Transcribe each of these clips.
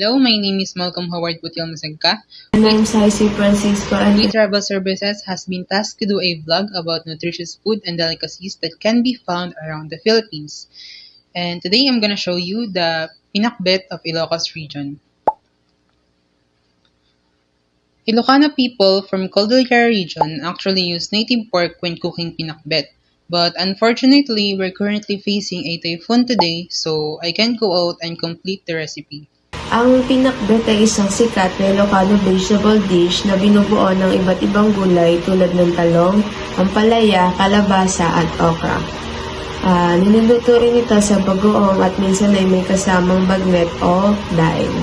Hello, my name is Malcolm Howard Putil Masagka. And I'm Saisi Francisco. And We Travel Services has been tasked to do a vlog about nutritious food and delicacies that can be found around the Philippines. And today I'm gonna show you the pinakbet of Ilocos region. Ilocano people from Cordillera region actually use native pork when cooking pinakbet. But unfortunately, we're currently facing a typhoon today, so I can't go out and complete the recipe. ang pinakbet ay isang sikat na Ilocano vegetable dish na binubuo ng iba't ibang gulay tulad ng talong, ampalaya, kalabasa at okra. Niluluto rin ito sa bagoong at minsan ay may kasamang bagnet o daing.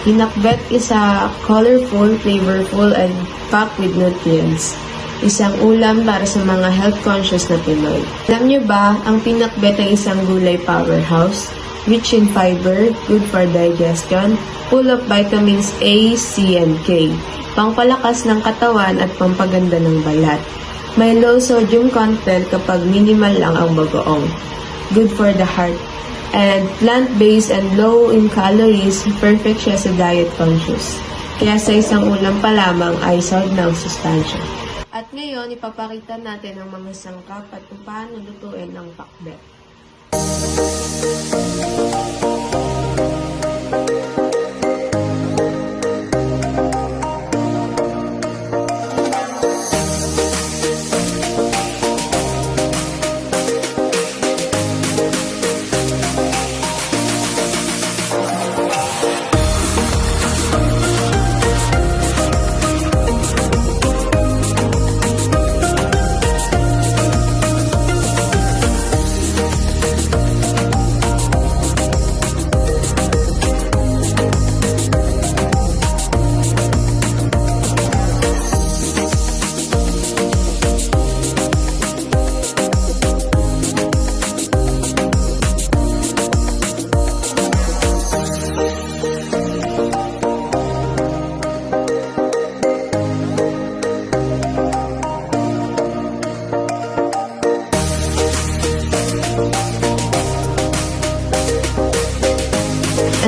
Pinakbet is a colorful, flavorful, and packed with nutrients. Isang ulam para sa mga health-conscious na Pinoy. Alam niyo ba, ang pinakbet ay isang gulay powerhouse, rich in fiber, good for digestion, full of vitamins A, C, and K, pangpalakas ng katawan at pampaganda ng balat. May low sodium content kapag minimal lang ang bagoong. Good for the heart. And plant-based and low in calories, perfect siya sa diet conscious. Kaya sa isang ulam pa lamang ay solid ng sustansya. At ngayon, ipapakita natin ang mga sangkap at kung paano lutuin ang pakbet.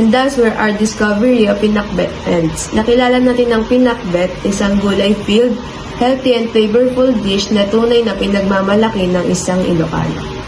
And that's where our discovery of pinakbet ends. Nakilala natin ang pinakbet, isang gulay filled, healthy and flavorful dish na tunay na pinagmamalaki ng isang Ilocano.